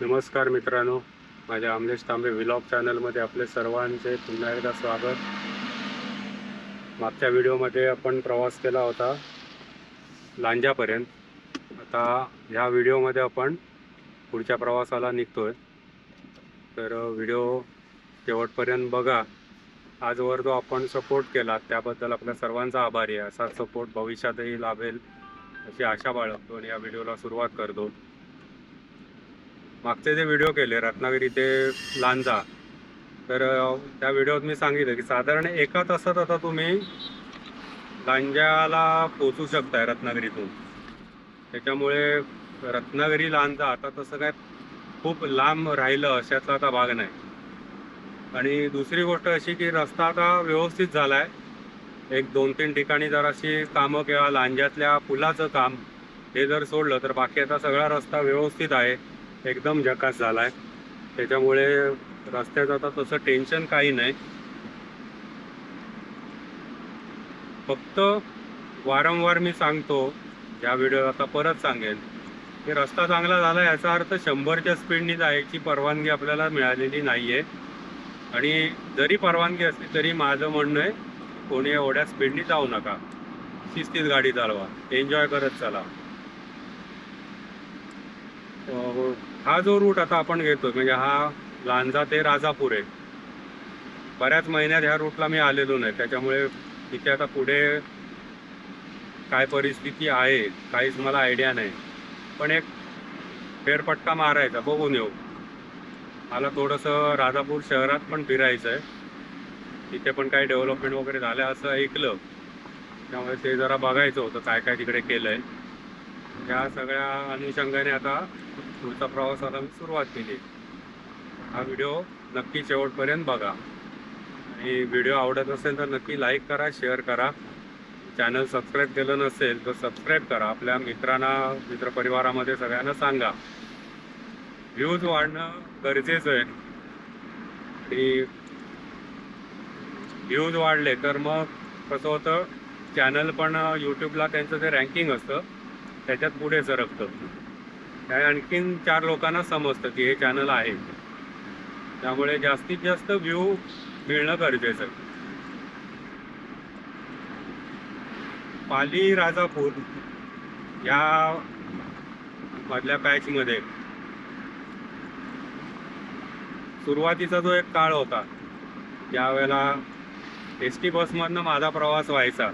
नमस्कार मित्रांनो, माझ्या अमलेश तांबे व्लॉग चॅनलमध्ये आपले सर्वांचे पुन्हा एकदा स्वागत. मागच्या व्हिडिओमध्ये आपण प्रवास केला होता लांजापर्यंत. आता ह्या व्हिडिओमध्ये आपण पुढच्या प्रवासाला निघतोय, तर व्हिडिओ शेवटपर्यंत बघा. आजवर जो आपण सपोर्ट केला त्याबद्दल आपल्या सर्वांचा आभारी आहे. असा सपोर्ट भविष्यातही लाभेल अशी आशा बाळगतो आणि या व्हिडिओला सुरुवात करतो. मागचे जे व्हिडिओ केले रत्नागिरी ते लांजा, तर त्या व्हिडिओत मी सांगितलं की साधारण 1 तासात आता तुम्ही लांजाला पोचू शकताय रत्नागिरीतून. त्याच्यामुळे रत्नागिरी लांजा आता तसं काय खूप लांब राहिलं अशाचा आता भाग नाही. आणि दुसरी गोष्ट अशी की रस्ता आता व्यवस्थित झाला आहे. 1-2-3 ठिकाणी जराशी कामं किंवा लांजातल्या पुलाचं काम हे जर सोडलं तर बाकी आता सगळा रस्ता व्यवस्थित आहे, एकदम झकास झाला आहे. त्याच्यामुळे रस्त्याचं आता तसं टेन्शन काही नाही. फक्त वारंवार मी सांगतो, या व्हिडिओ आता परत सांगेन की रस्ता चांगला झाला याचा अर्थ 100च्या स्पीडनी जायची परवानगी आपल्याला मिळालेली नाही आहे. आणि जरी परवानगी असली तरी माझं म्हणणं आहे कोणी एवढ्या स्पीडनी जाऊ नका, शिस्तीत गाडी चालवा, एन्जॉय करत चला. हा जो रूट आता आपण घेतो म्हणजे हा लांजा ते राजापूर आहे. बऱ्याच महिन्यात ह्या रूटला मी आलेलो नाही, त्याच्यामुळे तिथे आता पुढे काय परिस्थिती आहे काहीच मला आयडिया नाही. पण एक फेरपट्टा मारायचा, बघून येऊ. मला थोडंसं राजापूर शहरात पण फिरायचं आहे. तिथे पण काही डेव्हलपमेंट वगैरे झालं असं ऐकलं, त्यामुळे ते जरा बघायचं होतं काय काय तिकडे केलं आहे. या सगळ्या अनुषंगाने आता पुढचा प्रवासाला मी सुरुवात केली. हा व्हिडिओ नक्की शेवटपर्यंत बघा आणि व्हिडिओ आवडत असेल तर नक्की लाईक करा, शेअर करा. चॅनल सबस्क्राईब केलं नसेल तर सबस्क्राईब करा. आपल्या मित्रांना, मित्रपरिवारामध्ये सगळ्यांना सांगा. व्ह्यूज वाढणं गरजेचं आहे आणि व्ह्यूज वाढले तर मग कसं होतं, चॅनल पण यूट्यूबला त्यांचं जे रँकिंग असतं त्याच्यात पुढे सरकतं. त्या आणखीन 4 लोकांना समजतं की हे चॅनल आहे. त्यामुळे जास्तीत जास्त व्ह्यू मिळणं गरजेचं आहे. पाली राजापूर या मधल्या पॅचमध्ये सुरुवातीचा जो एक काळ होता त्यावेळेला ST बसमधनं माझा प्रवास व्हायचा.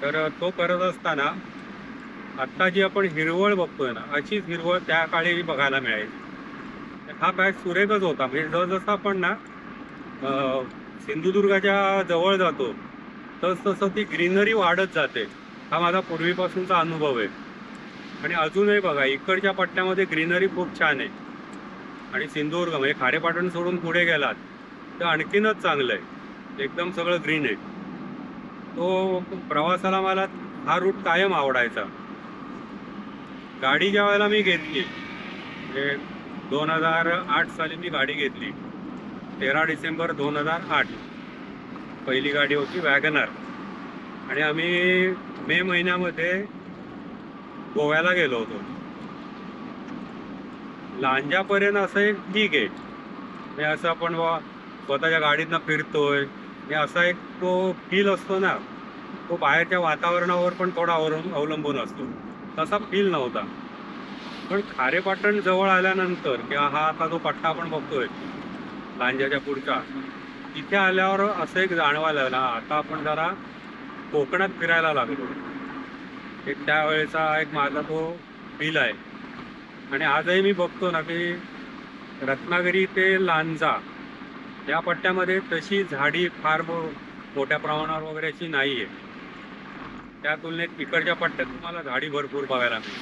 तर तो करत असताना आत्ता जी आपण हिरवळ बघतोय ना, अशीच हिरवळ त्या काळी बघायला मिळायची. हा पॅच सुरेखच होता. म्हणजे जसजसं आपण ना सिंधुदुर्गाच्या जवळ जातो तसतसं ती ग्रीनरी वाढत जाते. हा माझा पूर्वीपासूनचा अनुभव आहे. आणि अजूनही बघा इकडच्या पट्ट्यामध्ये ग्रीनरी खूप छान आहे. आणि सिंधुदुर्ग म्हणजे खारेपाटण सोडून पुढे गेलात तर आणखीनच चांगलं आहे, एकदम सगळं ग्रीन आहे. तो प्रवासाला मला हा रूट कायम आवडायचा. गाडी ज्या वेळेला मी घेतली म्हणजे 2008 साली मी गाडी घेतली, 13 डिसेंबर 2008. पहिली गाडी होती वॅगनर. आणि आम्ही मे महिन्यामध्ये गोव्याला गेलो होतो. लांजापर्यंत असं एक ठीक आहे, म्हणजे असं आपण स्वतःच्या गाडीतनं फिरतोय हे असा एक तो फील असतो ना, तो बाहेरच्या वातावरणावर पण थोडा अवलंबून असतो. तसा फील नव्हता. पण खारेपाटण जवळ आल्यानंतर किंवा हा आता जो पट्टा आपण बघतोय लांजाच्या पुढचा, तिथे आल्यावर असं एक जाणवायला लागलं आता आपण जरा कोकणात फिरायला लागलो. एक त्यावेळेचा एक माझा तो फील आहे. आणि आजही मी बघतो ना की रत्नागिरी ते लांजा या पट्ट्यामध्ये तशी झाडी फार मोठ्या प्रमाणावर वगैरे अशी नाही आहे. त्या तुलनेत इकडच्या पट्ट्यात तुम्हाला झाडी भरपूर बघायला मिळेल.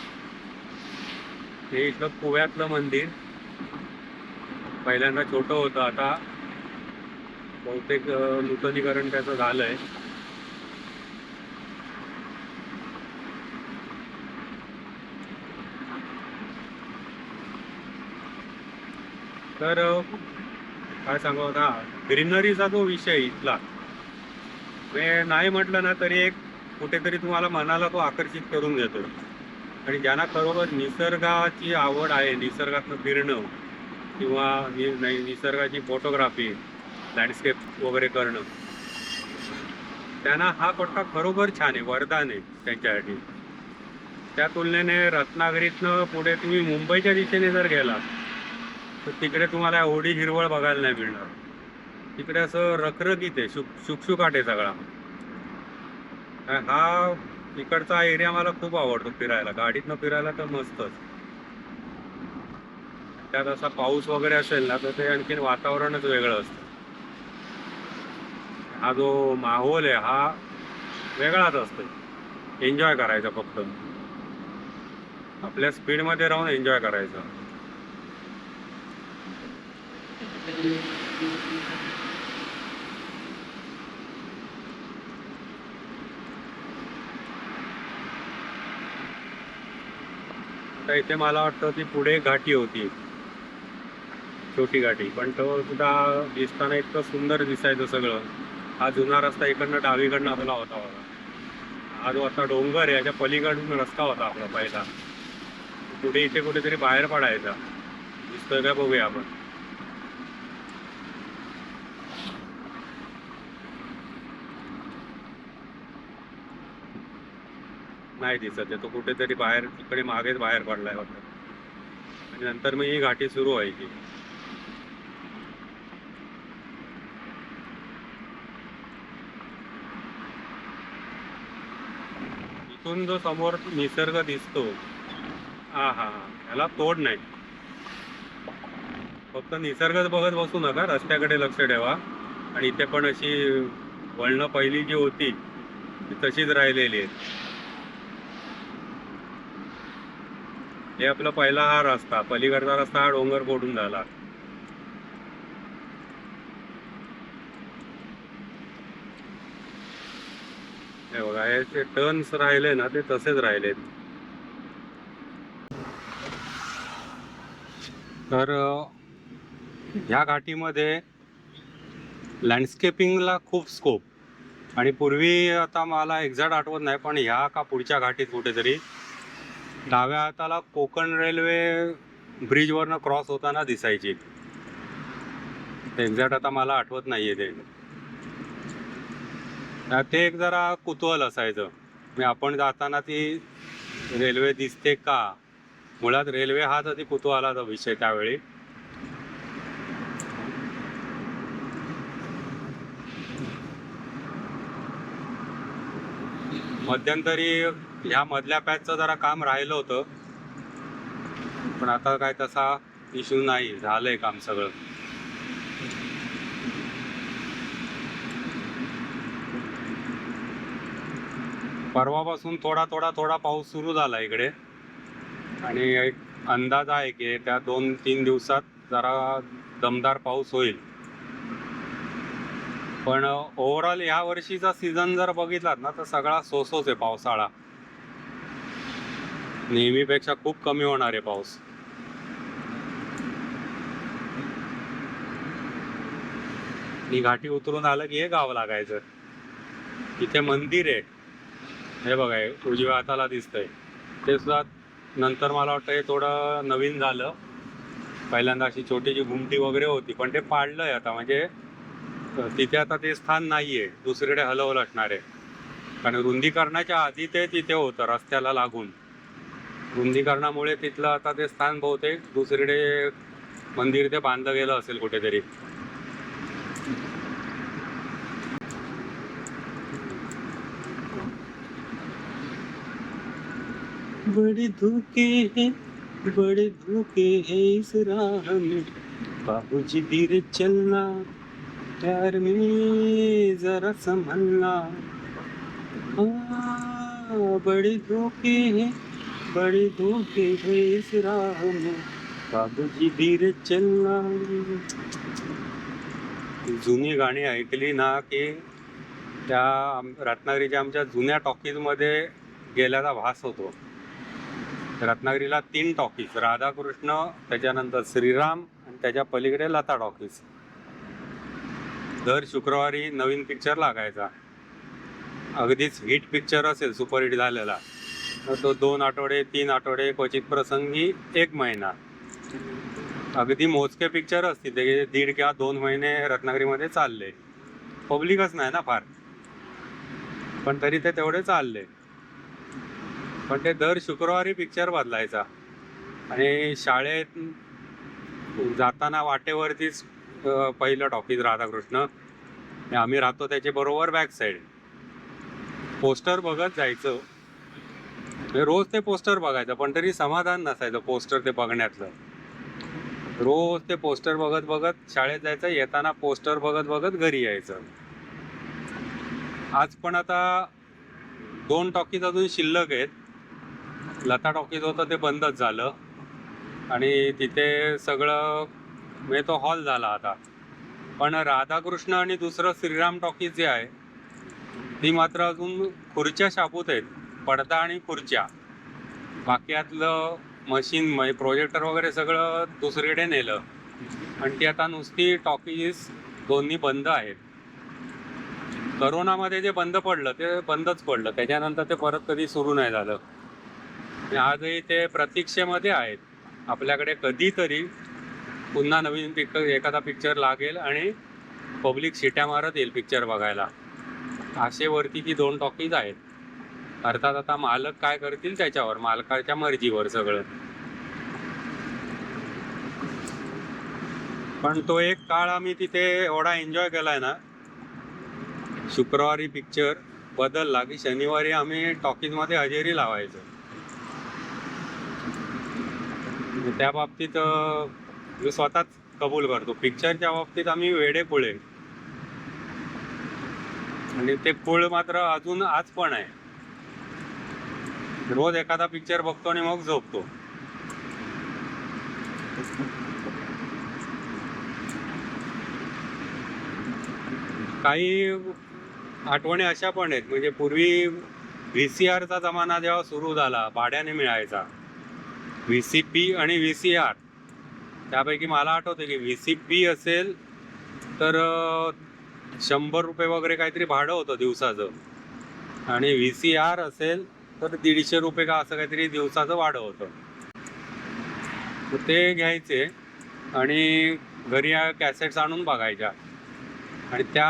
हे इथलं गोव्यातलं मंदिर पहिल्यांदा छोटं होतं, आता बहुतेक नूतनीकरण त्याचं झालंय. तर काय सांगू आता, ग्रीनरीचा जो विषय इथला म्हणजे नाही म्हटलं ना तरी एक कुठेतरी तुम्हाला मनाला तो आकर्षित करून देतो. आणि ज्यांना खरोखर निसर्गाची आवड आहे, निसर्गातनं फिरणं किंवा निसर्गाची फोटोग्राफी, लँडस्केप वगैरे करणं, त्यांना हा पट्टा खरोखर छान आहे, वरदान आहे त्यांच्यासाठी. त्या तुलनेने रत्नागिरीतनं पुढे तुम्ही मुंबईच्या दिशेने जर गेला तर तिकडे तुम्हाला एवढी हिरवळ बघायला नाही मिळणार. तिकडे असं रखरखीत आहे, शुकशुकाट आहे सगळा. हा इकडचा एरिया मला खूप आवडतो फिरायला, गाडीतनं फिरायला तर मस्तच. त्यात असा पाऊस वगैरे असेल ना तर ते आणखीन वातावरणच वेगळं असतं. हा जो माहोल आहे हा वेगळाच असतो. एन्जॉय करायचा, फक्त आपल्या स्पीडमध्ये राहून एन्जॉय करायचं. तर इथे मला वाटतं ती पुढे घाटी होती, छोटी घाटी, पण तो सुद्धा दिसताना इतकं सुंदर दिसायचं सगळं. हा जुना रस्ता इकडनं डावीकडनं आपला होता बघा. हा जो आता डोंगर आहे याच्या पलीकडून रस्ता होता आपला पहिला. पुढे इथे कुठेतरी बाहेर पडायचा, दिसतोय का बघूया आपण. नाही दिसत आहे, तो कुठेतरी बाहेर तिकडे मागेच बाहेर पडलाय वाटतं. आणि नंतर मग ही घाटी सुरू व्हायची. इथून जो समोर निसर्ग दिसतो, हा हा हा, याला तोड नाही. फक्त निसर्गच बघत बसू नका, रस्त्याकडे लक्ष ठेवा. आणि इथे पण अशी वळणं पहिली जी होती ती तशीच राहिलेली आहे. हे आपला पहिला हा रस्ता, पलीकडचा रस्ता हा डोंगर फोडून झाला. हे बघा, हे जे टर्न्स राहिले ना ते तसेच राहिलेत. तर ह्या घाटीमध्ये लँडस्केपिंगला खूप स्कोप. आणि पूर्वी, आता मला एक्झॅक्ट आठवत नाही, पण ह्या का पुढच्या घाटीत कुठेतरी डाव्या हाताला कोकण रेल्वे ब्रिजवरनं क्रॉस होताना दिसायची. एक्झॅक्ट आता मला आठवत नाहीये ते. ते एक जरा कुतूहल असायचं, मी आपण जाताना ती रेल्वे दिसते का. मुळात रेल्वे हाच अति कुतूहलाचा विषय त्यावेळी. मध्यंतरी ह्या मधल्या पॅचचं जरा काम राहिलं होतं, पण आता काय तसा इश्यू नाही, झालंय काम सगळं. परवापासून थोडा थोडा थोडा पाऊस सुरू झाला इकडे. आणि एक अंदाज आहे की त्या 2-3 दिवसात जरा दमदार पाऊस होईल. पण ओव्हरऑल ह्या वर्षीचा सीझन जर बघितलात ना तर सगळा सोसोच आहे. पावसाळा नेहमीपेक्षा खूप कमी होणार आहे पाऊस. ही घाटी उतरून आलं की हे गाव लागायचं. इथे मंदिर आहे, हे बघा, उजव्या हाताला दिसतंय ते सुद्धा. नंतर मला वाटतं हे थोडं नवीन झालं. पहिल्यांदा अशी छोटीशी घुमटी वगैरे होती, पण ते पाडलंय आता. म्हणजे तिथे आता ते स्थान नाहीये, दुसरीकडे हलवलं असणार आहे. कारण रुंदीकरणाच्या आधी ते तिथे होतं रस्त्याला लागून. रुंदीकरणामुळे तिथलं आता ते स्थान बहुतेक दुसरीकडे मंदिर ते बांधलं गेलं असेल कुठेतरी. बड़े धोखे हैं, बड़े धोखे हैं इस राह में, बाबूजी धीरे चलना, प्यार में जरा संभलना. बड़े धोखे हैं, बड़े धोखे हैं इस राह में, बाबूजी धीरे चलना. जुनी गाणी ऐकली ना की त्या रत्नागिरीच्या आमच्या जुन्या टॉकीजमध्ये गेल्याचा भास होतो. रत्नागिरीला 3 टॉकीज, राधाकृष्ण, त्याच्यानंतर श्रीराम आणि त्याच्या पलीकडे लता टॉकीज. दर शुक्रवारी नवीन पिक्चर लागायचा. अगदीच हिट पिक्चर असेल, सुपरहिट झालेला, तो 2 आठवडे 3 आठवडे क्वचित प्रसंगी 1 महिना अगदी मोजके पिक्चर असतील ते 1.5 किंवा 2 महिने रत्नागिरीमध्ये चालले. पब्लिकच नाही ना फार, पण तरी ते तेवढे चालले. पण ते दर शुक्रवारी पिक्चर बदलायचा आणि शाळेत जाताना वाटेवरतीच पहिलं टॉकीज राधाकृष्ण, आम्ही राहतो त्याच्या बरोबर बॅक साईड. पोस्टर बघत जायचं, रोज ते पोस्टर बघायचं, पण तरी समाधान नसायचं पोस्टर ते बघण्यातलं. रोज ते पोस्टर बघत बघत शाळेत जायचं, येताना पोस्टर बघत बघत घरी यायचं. आज पण आता 2 टॉकीज अजून शिल्लक आहेत. लता टॉकीज होतं ते बंदच झालं आणि तिथे सगळं म्हणजे तो हॉल झाला आता. पण राधाकृष्ण आणि दुसरं श्रीराम टॉकीज जे आहे ती मात्र अजून खुर्च्या शाबूत आहेत, पडदा आणि खुर्च्या. बाकीयातलं मशीन म्हणजे प्रोजेक्टर वगैरे सगळं दुसरीकडे नेलं आणि ती आता नुसती टॉकीज दोन्ही बंद आहेत. करोनामध्ये जे बंद पडलं ते बंदच पडलं, त्याच्यानंतर ते परत कधी सुरू नाही झालं. आजही ते प्रतीक्षेमध्ये आहेत. आपल्याकडे कधीतरी पुन्हा नवीन एखादा पिक्चर लागेल आणि पब्लिक शिट्या मारत येईल पिक्चर बघायला, आशेवरती ती 2 टॉकीज आहेत. अर्थात आता मालक काय करतील त्याच्यावर, मालकाच्या मर्जीवर सगळं. पण तो एक काळ आम्ही तिथे एवढा एन्जॉय केलाय ना. शुक्रवारी पिक्चर बदलला की शनिवारी आम्ही टॉकीजमध्ये हजेरी लावायचो. त्या बाबतीत मी स्वतःच कबूल करतो, पिक्चरच्या बाबतीत आम्ही वेडे पुळे. आणि ते कुळ मात्र अजून आज पण आहे. रोज एखादा पिक्चर बघतो आणि मग झोपतो. काही आठवणी अशा पण आहेत, म्हणजे पूर्वी VCRचा जमाना जेव्हा सुरू झाला, भाड्याने मिळायचा VCP आणि VCR. त्यापैकी मला आठवतं की VCP असेल तर 100 रुपये वगैरे काहीतरी भाडं होतं दिवसाचं, आणि VCR असेल तर 150 रुपये का असं काहीतरी दिवसाचं भाडं होतं. ते घ्यायचे आणि घरी कॅसेट्स आणून बघायच्या. आणि त्या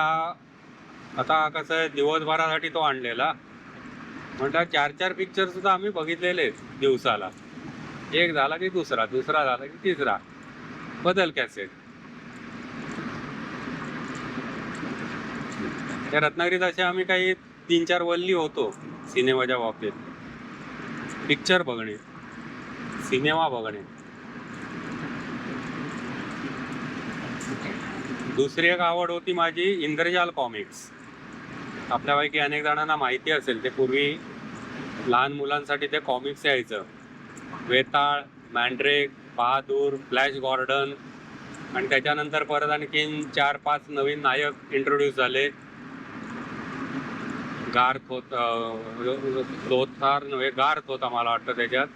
आता कसं आहे, दिवसभरासाठी तो आणलेला म्हटलं 4-4 पिक्चर सुद्धा आम्ही बघितलेले आहेत दिवसाला. एक झाला की दुसरा, दुसरा झाला की तिसरा, बदल कॅसेट. त्या रत्नागिरीत असे आम्ही काही 3-4 वल्ली होतो सिनेमाच्या बाबतीत. पिक्चर बघणे, सिनेमा बघणे. दुसरी एक आवड होती माझी इंद्रजाल कॉमिक्स. आपल्यापैकी अनेक जणांना माहिती असेल, ते पूर्वी लहान मुलांसाठी ते कॉमिक्स यायचं. वेताळ, मँड्रेक, बहादूर, फ्लॅश गॉर्डन, आणि त्याच्यानंतर परत आणखीन 4-5 नवीन नायक इंट्रोड्यूस झाले. गार्थ होता मला वाटतं त्याच्यात,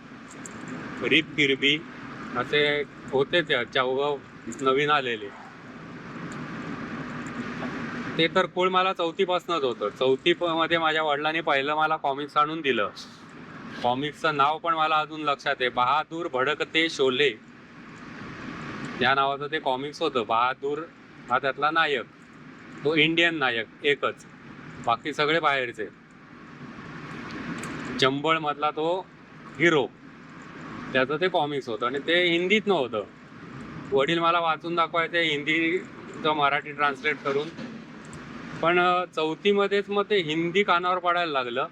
रिप किर्बी असे होते ते 4 नवीन आलेले. ते तर कुळ मला 4थीपासूनच होतं. 4थीमध्ये माझ्या वडिलांनी पहिलं मला कॉमिक्स आणून दिलं. कॉमिक्सचं नाव पण मला अजून लक्षात आहे, बहादूर भडकते शोले या नावाचं ते कॉमिक्स होतं. बहादूर हा त्यातला नायक, तो इंडियन नायक एकच, बाकी सगळे बाहेरचे. चंबळ मधला तो हिरो, त्याचं ते कॉमिक्स होतं आणि ते हिंदीत नव्हतं. वडील मला वाचून दाखवायचे हिंदीचं मराठी ट्रान्सलेट करून. पण 4थीमध्येच मग ते हिंदी कानावर पडायला लागलं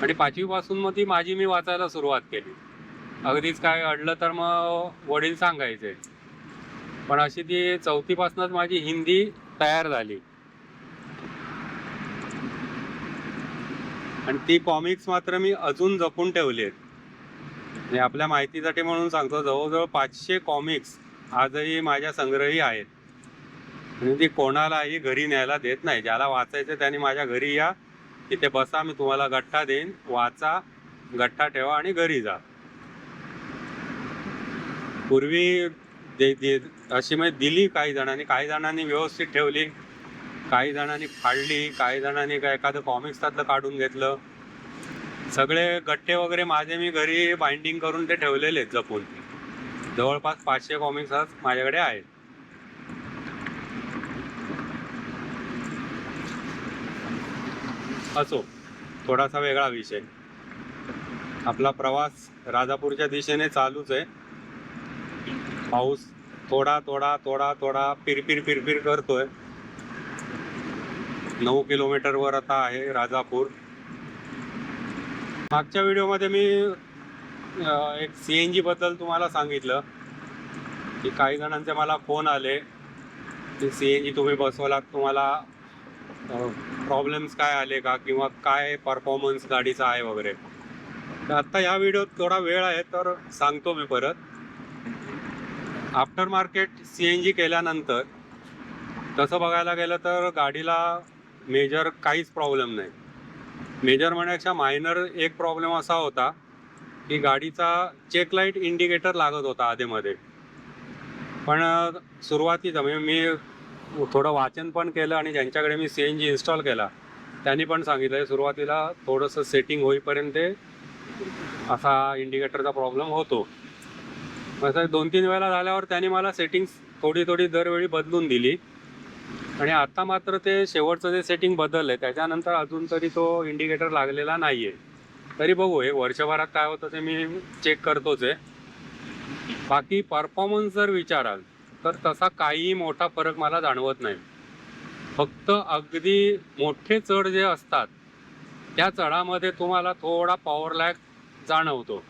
आणि 5वीपासून मग ती माझी मी वाचायला सुरुवात केली. अगदीच काय अडलं तर मग वडील सांगायचे. पण अशी ती 4थीपासूनच माझी हिंदी तयार झाली. आणि ती कॉमिक्स मात्र मी अजून जपून ठेवली आहेत. म्हणजे आपल्या माहितीसाठी म्हणून सांगतो, जवळजवळ 500 कॉमिक्स आजही माझ्या संग्रही आहेत. आणि ती कोणालाही घरी न्यायला देत नाही. ज्याला वाचायचं त्याने माझ्या घरी या, तिथे बसा, मी तुम्हाला गठ्ठा देईन, वाचा, गठ्ठा ठेवा आणि घरी जा. पूर्वी अशी म्हणजे दिली काही जणांनी व्यवस्थित ठेवली, काही जणांनी फाडली, काही जणांनी एखादं कॉमिक्स त्यातलं काढून घेतलं. सगळे गट्टे वगैरे माझे मी घरी बाइंडिंग करून ते ठेवलेले आहेत जपून. जवळपास 500 कॉमिक्स माझ्याकडे आहेत. असो, थोडासा वेगळा विषय. आपला प्रवास राजापूरच्या दिशेने चालूच आहे. पाऊस थोडा थोडा थोडा थोडा पिरपिर करतोय. 9 किलोमीटरवर आता आहे राजापूर. मागच्या व्हिडिओमध्ये मी एक CNG बद्दल तुम्हाला सांगितलं की काही जणांचे मला फोन आले की CNG तुम्ही बसवलात, तुम्हाला प्रॉब्लेम्स काय आले का, किंवा काय परफॉर्मन्स गाडीचा आहे वगैरे. तर आत्ता या व्हिडिओत थोडा वेळ आहे तर सांगतो मी परत. आफ्टर मार्केट CNG केल्यानंतर तसं बघायला गेलं तर गाडीला मेजर काहीच प्रॉब्लेम नाही. मेजर म्हणण्यापेक्षा मायनर एक प्रॉब्लेम असा होता की गाडीचा चेक लाईट इंडिकेटर लागत होता आधेमध्ये. पण सुरुवातीचा म्हणजे मी थोडं वाचन पण केलं आणि ज्यांच्याकडे मी CNG इन्स्टॉल केला त्यांनी पण सांगितलं सुरुवातीला थोडंसं सेटिंग होईपर्यंत असा इंडिकेटरचा प्रॉब्लेम होतो. असं 2-3 वेळा झाल्यावर त्यांनी मला सेटिंग्स थोडी दरवेळी बदलून दिली आणि आता मात्र ते शेवटचं जे सेटिंग बदललं आहे त्याच्यानंतर अजून तरी तो इंडिकेटर लागलेला नाही आहे. तरी बघू एक वर्षभरात काय होतं ते मी चेक करतोच आहे. बाकी परफॉर्मन्स जर विचाराल तर तसा काहीही मोठा फरक मला जाणवत नाही. फक्त अगदी मोठे चढ जे असतात त्या चढामध्ये तुम्हाला थोडा पॉवर लॅग जाणवतो.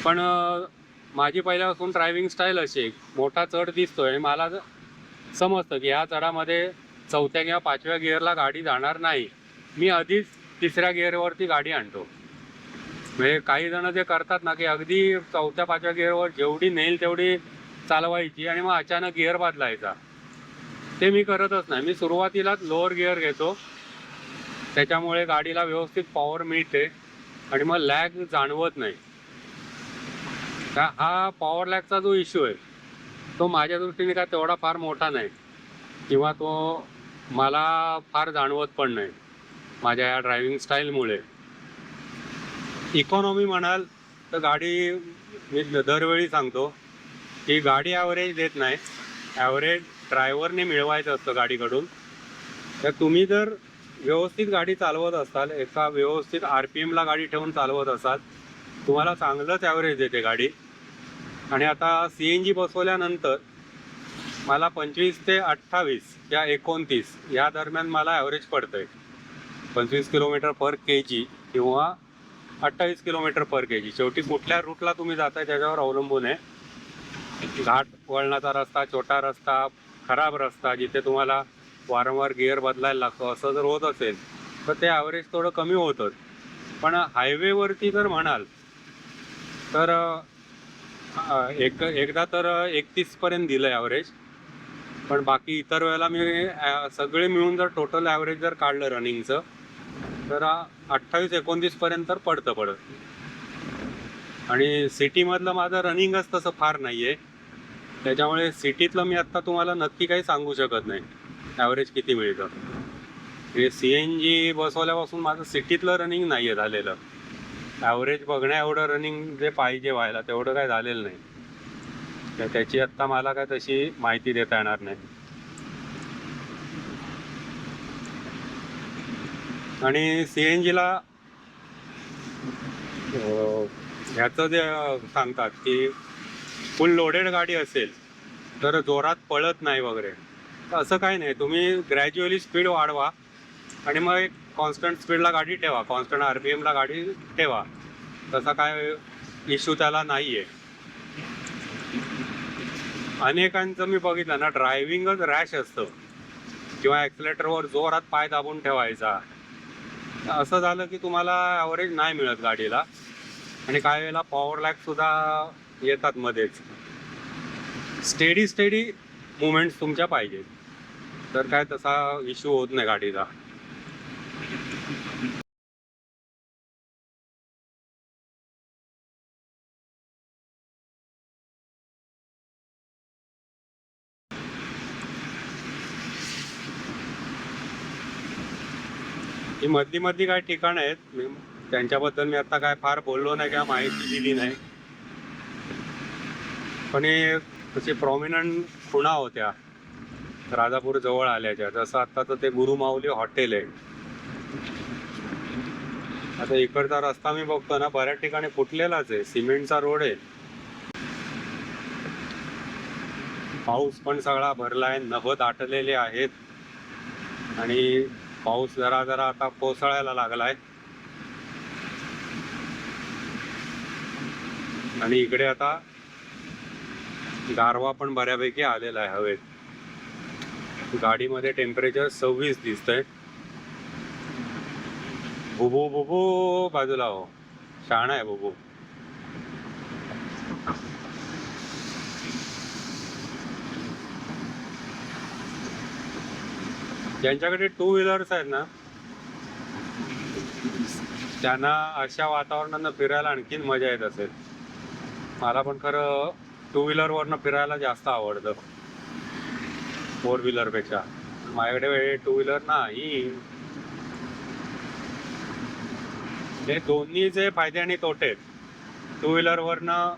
पण माझी पहिल्यापासून ड्रायव्हिंग स्टाईल अशी मोठा चढ दिसतोय आणि मला समजतं की ह्या चढामध्ये 4थ्या किंवा 5व्या गिअरला गाडी जाणार नाही, मी आधीच 3ऱ्या गिअरवरती गाडी आणतो. म्हणजे काही जण जे करतात ना की अगदी 4थ्या-5व्या गिअरवर जेवढी नेईल तेवढी चालवायची आणि मग अचानक गिअर बदलायचा, ते मी करतच नाही. मी सुरुवातीलाच लोअर गिअर घेतो, त्याच्यामुळे गाडीला व्यवस्थित पॉवर मिळते आणि मग लॅग जाणवत नाही. हा पॉवर लॅगचा जो इश्यू आहे तो माझ्या दृष्टीने काय तेवढा फार मोठा नाही किंवा तो मला फार जाणवत पण नाही माझ्या या ड्रायव्हिंग स्टाईलमुळे. इकॉनॉमी म्हणाल तर गाडी मी दरवेळी सांगतो की गाडी ॲव्हरेज देत नाही, ॲव्हरेज ड्रायव्हरने मिळवायचं असतं गाडीकडून. तर तुम्ही जर व्यवस्थित गाडी चालवत असाल, एका व्यवस्थित RPMला गाडी ठेवून चालवत असाल, तुम्हाला चांगलंच ॲव्हरेज देते गाडी. आणि आता CNG बसवल्यानंतर मला 25 ते 28 या 29 या दरम्यान मला ॲव्हरेज पडतं आहे. 25 किलोमीटर पर kg किंवा 28 किलोमीटर पर kg. शेवटी कुठल्या रूटला तुम्ही जाताय त्याच्यावर अवलंबून आहे. घाट वळणाचा रस्ता, छोटा रस्ता, खराब रस्ता जिथे तुम्हाला वारंवार गिअर बदलायला लागतो असं जर होत असेल तर ते ॲव्हरेज थोडं कमी होतं. पण हायवेवरती जर म्हणाल तर एकदा तर 31पर्यंत दिलं आहे ॲव्हरेज. पण बाकी इतर वेळेला मी सगळे मिळून जर टोटल ॲव्हरेज जर काढलं रनिंगचं तर 28-29 पर्यंत पडत. आणि सिटीमधलं माझं रनिंगच तसं फार नाही आहे, त्याच्यामुळे सिटीतलं मी आत्ता तुम्हाला नक्की काही सांगू शकत नाही ॲव्हरेज किती मिळतं. म्हणजे CNG बसवल्यापासून माझं सिटीतलं रनिंग नाही आहे झालेलं. ॲव्हरेज बघण्या एवढं रनिंग जे पाहिजे व्हायला तेवढं काय झालेलं नाही. तर त्याची आत्ता मला काय तशी माहिती देता येणार नाही. आणि CNGला ह्याचं जे सांगतात की फुल लोडेड गाडी असेल तर जोरात पळत नाही वगैरे, तर असं काही नाही. तुम्ही ग्रॅज्युअली स्पीड वाढवा आणि मग एक कॉन्स्टंट स्पीडला गाडी ठेवा, कॉन्स्टंट RPMला गाडी ठेवा, तसा काय इश्यू त्याला नाही आहे. अनेकांचं मी बघितलं ना ड्रायव्हिंगच रॅश असतं किंवा ॲक्सिलेटरवर जोरात पाय दाबून ठेवायचा. असं झालं की तुम्हाला ॲव्हरेज नाही मिळत गाडीला आणि काही वेळेला पॉवर लॅगसुद्धा येतात मध्येच. स्टेडी मुवमेंट्स तुमच्या पाहिजे तर काय तसा इश्यू होत नाही गाडीचा. ही मधली काही ठिकाणं आहेत, त्यांच्याबद्दल मी आता काय फार बोललो नाही किंवा माहिती दिली नाही, पण हे तसे प्रॉमिनंट खुणा होत्या राजापूर जवळ आल्याच्या. जसं आता तर ते गुरुमाऊली हॉटेल आहे. आता इकडचा रस्ता मी बघतो ना, बऱ्याच ठिकाणी फुटलेलाच आहे, सिमेंटचा रोड आहे. पाऊस पण सगळा भरलाय, नभं दाटलेले आहेत आणि पाऊस जरा जरा आता कोसळायला लागलाय. आणि इकडे आता गारवा पण बऱ्यापैकी आलेला आहे हवेत. गाडीमध्ये टेम्परेचर 26 दिसतंय. बुबू बुबू बाजूला हो, शहाणा आहे बुबू. ज्यांच्याकडे 2 व्हीलर्स आहेत ना, त्यांना अशा वातावरणानं फिरायला आणखीन मजा येत असेल. मला पण खरं 2 व्हीलरवरनं फिरायला जास्त आवडतं 4 व्हीलरपेक्षा. माझ्याकडे 2 व्हीलर नाही. हे दोन्हीचे फायदे आणि तोटे आहेत. 2 व्हीलरवरनं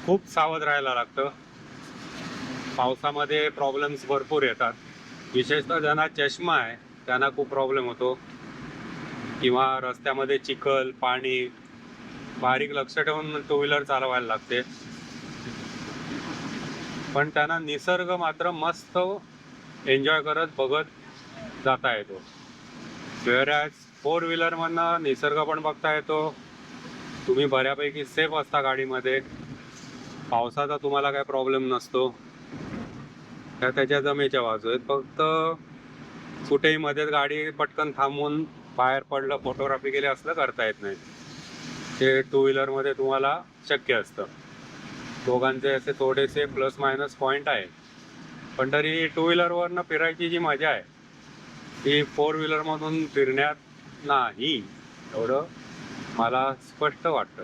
खूप सावध राहायला लागतं. पावसामध्ये प्रॉब्लेम्स भरपूर येतात. विशेषतः ज्यांना चष्मा आहे त्यांना खूप प्रॉब्लेम होतो, किंवा रस्त्यामध्ये चिखल पाणी, बारीक लक्ष ठेवून 2 व्हीलर चालवायला लागते. पण त्यांना निसर्ग मात्र मस्त एन्जॉय करत बघत जाता येतो. वेअरॅज 4 व्हीलरमधनं निसर्ग पण बघता येतो, तुम्ही बऱ्यापैकी सेफ असता गाडीमध्ये, पावसाचा तुम्हाला काय प्रॉब्लेम नसतो. त्याच्या जमेच्या बाजू आहेत. फक्त कुठेही मध्येच गाडी पटकन थांबवून बाहेर पडलं, फोटोग्राफी केली असलं करता येत नाही. ते 2 व्हीलरमध्ये तुम्हाला शक्य असतं. दोघांचे असे थोडेसे प्लस मायनस पॉईंट आहे, पण तरी 2 व्हीलरवरनं फिरायची जी मजा आहे ती 4 व्हीलरमधून फिरण्यात नाही, एवढं मला स्पष्ट वाटतं.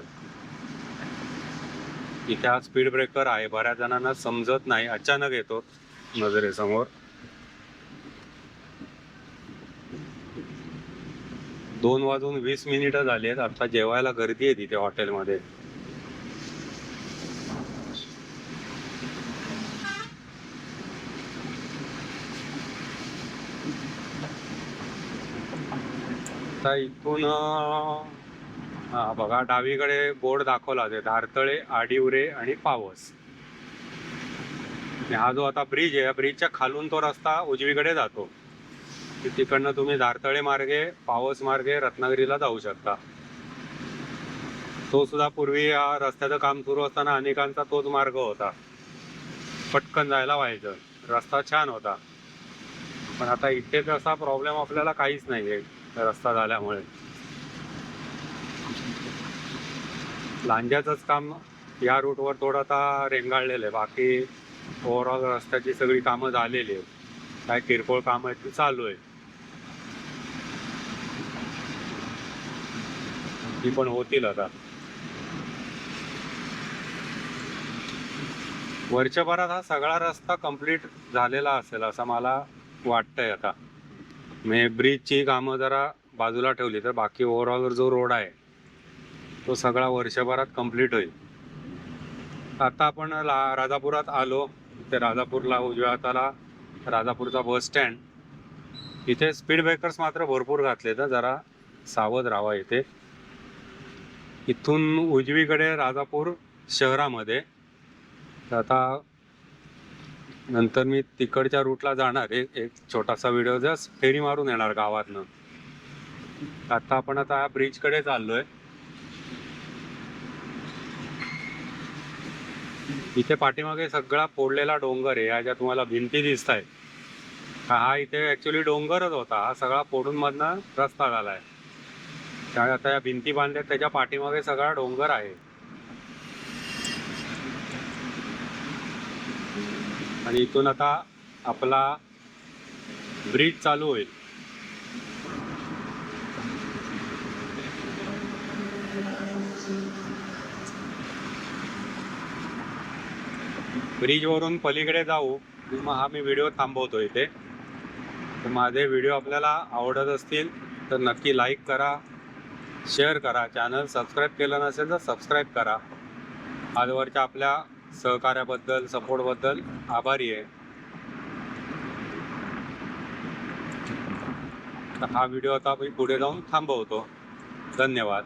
इथे हा स्पीड ब्रेकर आहे, बऱ्याच जणांना समजत नाही, अचानक येतो नजरेसमोर. 2:20 झाली आहेत. आता जेवायला गर्दी आहे तिथे हॉटेलमध्ये. आता इथून हा बघा, डावीकडे बोर्ड दाखवला आहे धारतळे, आडिवरे आणि पावस. हा जो आता ब्रिज आहे, या ब्रिजच्या खालून तो रस्ता उजवीकडे जातो. तिकडनं तुम्ही धारतळे मार्गे, पावस मार्गे रत्नागिरीला जाऊ शकता. तो सुद्धा पूर्वी या रस्त्याचं काम सुरू असताना अनेकांचा तोच मार्ग होता, पटकन जायला व्हायचं, रस्ता छान होता. पण आता इथे तसा प्रॉब्लेम आपल्याला काहीच नाही आहे रस्ता झाल्यामुळे. लांज्याचंच काम या रूटवर थोडं आता रेंगाळलेलं आहे, बाकी ओव्हरऑल रस्त्याची सगळी कामं झालेली आहेत. काय किरकोळ कामं आहेत ती चालू आहे, ती पण होतील आता. वर्षभरात हा सगळा रस्ता कंप्लीट झालेला असेल असं मला वाटतंय. आता मी ब्रिजची कामं जरा बाजूला ठेवली तर बाकी ओव्हरऑल जो रोड आहे तो सगळा वर्षभरात कंप्लीट होईल. आता आपण राजापुरात आलो. ते राजापूरला उजव्या हाताला राजापूरचा बस स्टँड. इथे स्पीड ब्रेकर्स मात्र भरपूर घातले, तर जरा सावध राहावा इथे. इथून उजवीकडे राजापूर शहरामध्ये. आता नंतर मी तिकडच्या रूटला जाणार, एक छोटासा व्हिडिओ जस्ट फेरी मारून येणार गावातनं. आता आपण आता ब्रिजकडे चाललोय. इथे पाठीमागे सगळा फोडलेला डोंगर आहे. या ज्या तुम्हाला भिंती दिसत आहेत, हा इथे ऍक्च्युली डोंगरच होता. हा सगळा फोडून मधनं रस्ता झालाय. त्यामुळे आता या भिंती बांधल्यात, त्याच्या पाठीमागे सगळा डोंगर आहे. आणि इथून आता आपला ब्रिज चालू होईल. ब्रिजवरून पलीकडे जाऊ, मग हा मी व्हिडिओ थांबवतो इथे. तर माझे व्हिडिओ आपल्याला आवडत असतील तर नक्की लाईक करा, शेअर करा. चॅनल सबस्क्राईब केलं नसेल तर सबस्क्राईब करा. आजवरच्या आपल्या सहकार्याबद्दल, सपोर्टबद्दल आभारी आहे. तर हा व्हिडिओ आता मी पुढे जाऊन थांबवतो. धन्यवाद.